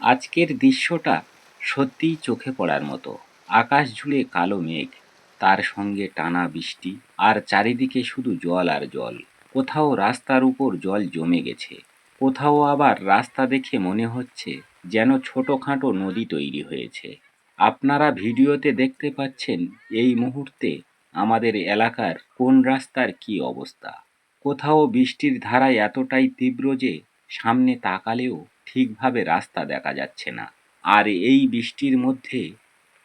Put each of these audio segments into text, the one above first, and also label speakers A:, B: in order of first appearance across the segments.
A: আজকের দৃশ্যটা সত্যিই চোখে পড়ার মতো। আকাশ জুড়ে কালো মেঘ, তার সঙ্গে টানা বৃষ্টি, আর চারিদিকে শুধু জল আর জল। কোথাও রাস্তার উপর জল জমে গেছে, কোথাও আবার রাস্তা দেখে মনে হচ্ছে যেন ছোটোখাটো নদী তৈরি হয়েছে। আপনারা ভিডিওতে দেখতে পাচ্ছেন এই মুহূর্তে আমাদের এলাকার কোন রাস্তার কি অবস্থা। কোথাও বৃষ্টির ধারা এতটাই তীব্র যে সামনে তাকালেও ঠিকভাবে রাস্তা দেখা যাচ্ছে না। আর এই বৃষ্টির মধ্যে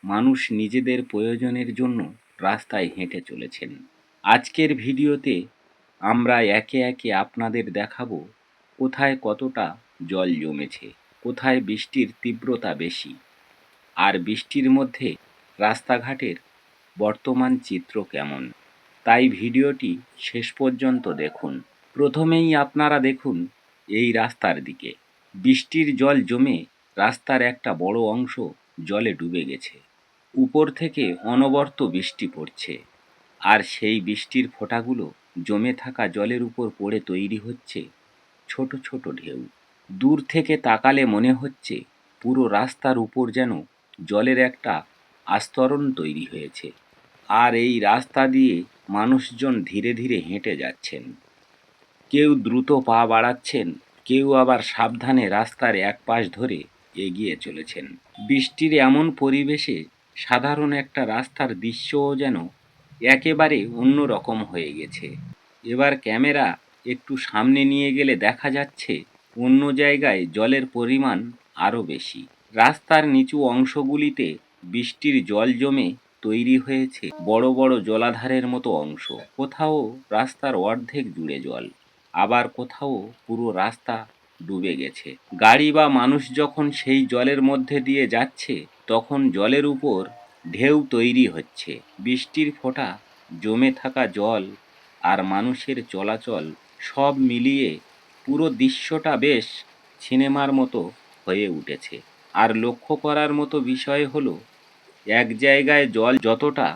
A: মানুষ নিজেদের প্রয়োজনের জন্য রাস্তায় হেঁটে চলেছেন। আজকের ভিডিওতে আমরা একে একে আপনাদের দেখাবো কোথায় কতটা জল জমেছে, কোথায় বৃষ্টির তীব্রতা বেশি, আর বৃষ্টির মধ্যে রাস্তাঘাটের বর্তমান চিত্র কেমন। তাই ভিডিওটি শেষ পর্যন্ত দেখুন। প্রথমেই আপনারা দেখুন এই রাস্তার দিকে। বৃষ্টির জল জমে রাস্তার একটা বড় অংশ জলে ডুবে গেছে। উপর থেকে অনবরত বৃষ্টি পড়ছে, আর সেই বৃষ্টির ফোঁটাগুলো জমে থাকা জলের উপর পড়ে তৈরি হচ্ছে ছোট ছোট ঢেউ। দূর থেকে তাকালে মনে হচ্ছে পুরো রাস্তার উপর যেন জলের একটা আস্তরণ তৈরি হয়েছে। আর এই রাস্তা দিয়ে মানুষজন ধীরে ধীরে হেঁটে যাচ্ছেন। কেউ দ্রুত পা বাড়াচ্ছেন, কেউ আবার সাবধানে রাস্তার এক পাশ ধরে এগিয়ে চলেছেন। বৃষ্টির এমন পরিবেশে সাধারণ একটা রাস্তার দৃশ্যও যেন একেবারে অন্যরকম হয়ে গেছে। এবার ক্যামেরা একটু সামনে নিয়ে গেলে দেখা যাচ্ছে অন্য জায়গায় জলের পরিমাণ আরও বেশি। রাস্তার নিচু অংশগুলিতে বৃষ্টির জল জমে তৈরি হয়েছে বড় বড় জলাধারের মতো অংশ। কোথাও রাস্তার অর্ধেক জুড়ে জল, আবার কোথাও পুরো রাস্তা ডুবে গেছে। গাড়ি বা মানুষ যখন সেই জলের মধ্যে দিয়ে যাচ্ছে, তখন জলের উপর ঢেউ তৈরি হচ্ছে। বৃষ্টির ফোঁটা, জমে থাকা জল, আর মানুষের চলাচল সব মিলিয়ে পুরো দৃশ্যটা বেশ সিনেমার মতো হয়ে উঠেছে। আর লক্ষ্য করার মতো বিষয় হলো, এক জায়গায় জল যতটা,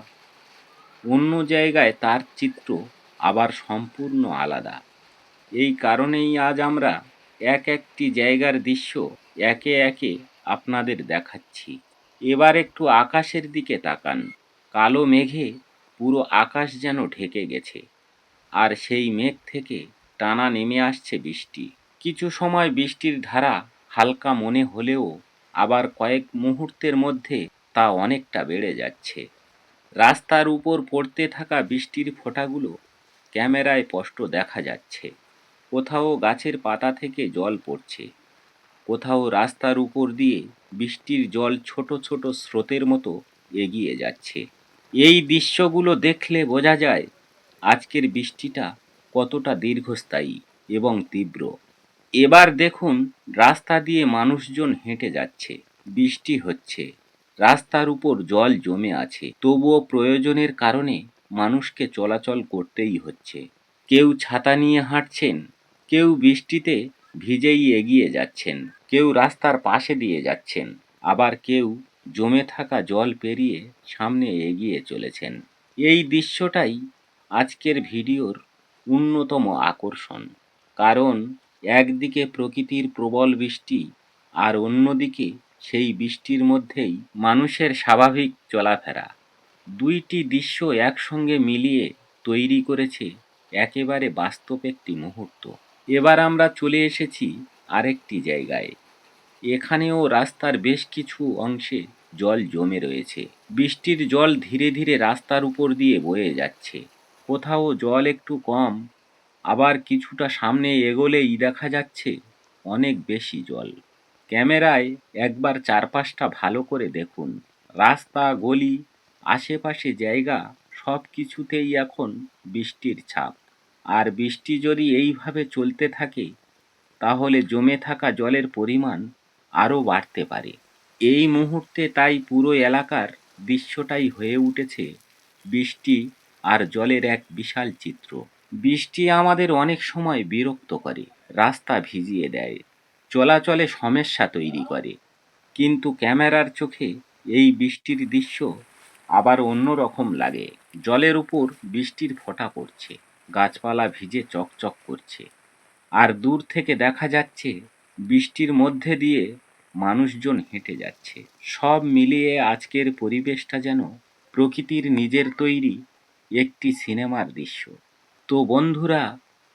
A: অন্য জায়গায় তার চিত্র আবার সম্পূর্ণ আলাদা। এই কারণেই আজ আমরা এক একটি জায়গার দৃশ্য একে একে আপনাদের দেখাচ্ছি। এবার একটু আকাশের দিকে তাকান। কালো মেঘে পুরো আকাশ যেন ঢেকে গেছে, আর সেই মেঘ থেকে টানা নেমে আসছে বৃষ্টি। কিছু সময় বৃষ্টির ধারা হালকা মনে হলেও আবার কয়েক মুহূর্তের মধ্যে তা অনেকটা বেড়ে যাচ্ছে। রাস্তার উপর পড়তে থাকা বৃষ্টির ফোঁটাগুলো ক্যামেরায় স্পষ্ট দেখা যাচ্ছে। কোথাও গাছের পাতা থেকে জল পড়ছে, কোথাও রাস্তার উপর দিয়ে বৃষ্টির জল ছোট ছোট স্রোতের মতো এগিয়ে যাচ্ছে। এই দৃশ্যগুলো দেখলে বোঝা যায় আজকের বৃষ্টিটা কতটা দীর্ঘস্থায়ী এবং তীব্র। এবার দেখুন রাস্তা দিয়ে মানুষজন হেঁটে যাচ্ছে, বৃষ্টি হচ্ছে, রাস্তার উপর জল জমে আছে, তবুও প্রয়োজনের কারণে মানুষকে চলাচল করতেই হচ্ছে। কেউ ছাতা নিয়ে হাঁটছেন, কেউ বৃষ্টিতে ভিজেই এগিয়ে যাচ্ছেন, কেউ রাস্তার পাশে দিয়ে যাচ্ছেন, আবার কেউ জমে থাকা জল পেরিয়ে সামনে এগিয়ে চলেছেন। এই দৃশ্যটাই আজকের ভিডিওর অন্যতম আকর্ষণ। কারণ একদিকে প্রকৃতির প্রবল বৃষ্টি, আর অন্যদিকে সেই বৃষ্টির মধ্যেই মানুষের স্বাভাবিক চলাফেরা। দুইটি দৃশ্য একসঙ্গে মিলিয়ে তৈরি করেছে একেবারে বাস্তব একটি মুহূর্ত। এবার আমরা চলে এসেছি আরেকটি জায়গায়। এখানেও রাস্তার বেশ কিছু অংশে জল জমে রয়েছে। বৃষ্টির জল ধীরে ধীরে রাস্তার উপর দিয়ে বয়ে যাচ্ছে। কোথাও জল একটু কম, আবার কিছুটা সামনে এগোলেই দেখা যাচ্ছে অনেক বেশি জল। ক্যামেরায় একবার চারপাশটা ভালো করে দেখুন। রাস্তা, গলি, আশেপাশে জায়গা সব কিছুতেই এখন বৃষ্টির ছাপ। আর বৃষ্টি যদি এইভাবে চলতে থাকে, তাহলে জমে থাকা জলের পরিমাণ আরও বাড়তে পারে। এই মুহূর্তে তাই পুরো এলাকার দৃশ্যটাই হয়ে উঠেছে বৃষ্টি আর জলের এক বিশাল চিত্র। বৃষ্টি আমাদের অনেক সময় বিরক্ত করে, রাস্তা ভিজিয়ে দেয়, চলাচলে সমস্যা তৈরি করে। কিন্তু ক্যামেরার চোখে এই বৃষ্টির দৃশ্য আবার অন্য রকম লাগে। জলের উপর বৃষ্টির ফোঁটা পড়ছে, গাছপালা ভিজে চকচক করছে, আর দূর থেকে দেখা যাচ্ছে বৃষ্টির মধ্যে দিয়ে মানুষজন হেঁটে যাচ্ছে। সব মিলিয়ে আজকের পরিবেশটা যেন প্রকৃতির নিজের তৈরি একটি সিনেমার দৃশ্য। তো বন্ধুরা,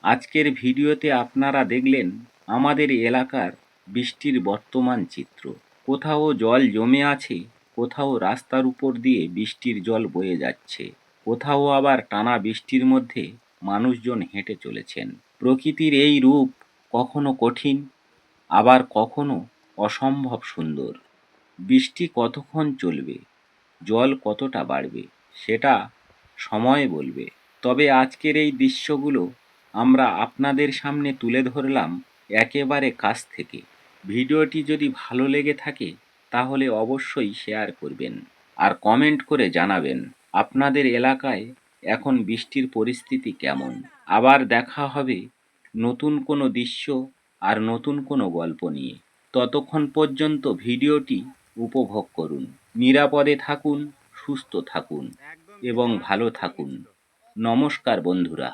A: আজকের ভিডিওতে আপনারা দেখলেন আমাদের এলাকার বৃষ্টির বর্তমান চিত্র। কোথাও জল জমে আছে, কোথাও রাস্তার উপর দিয়ে বৃষ্টির জল বয়ে যাচ্ছে, কোথাও আবার টানা বৃষ্টির মধ্যে মানুষজন হেঁটে চলেছেন। প্রকৃতির এই রূপ কখনো কঠিন, আবার কখনো অসম্ভব সুন্দর। বৃষ্টি কতক্ষণ চলবে, জল কতটা বাড়বে, সেটা সময় বলবে। তবে আজকের এই দৃশ্যগুলো আমরা আপনাদের সামনে তুলে ধরলাম একেবারে কাছ থেকে। ভিডিওটি যদি ভালো লেগে থাকে তাহলে অবশ্যই শেয়ার করবেন আর কমেন্ট করে জানাবেন আপনাদের এলাকায় এখন বৃষ্টির পরিস্থিতি কেমন। আবার দেখা হবে নতুন কোনো দৃশ্য আর নতুন কোনো গল্প নিয়ে। ততক্ষণ পর্যন্ত ভিডিওটি উপভোগ করুন, নিরাপদে থাকুন, সুস্থ থাকুন এবং ভালো থাকুন। নমস্কার বন্ধুরা।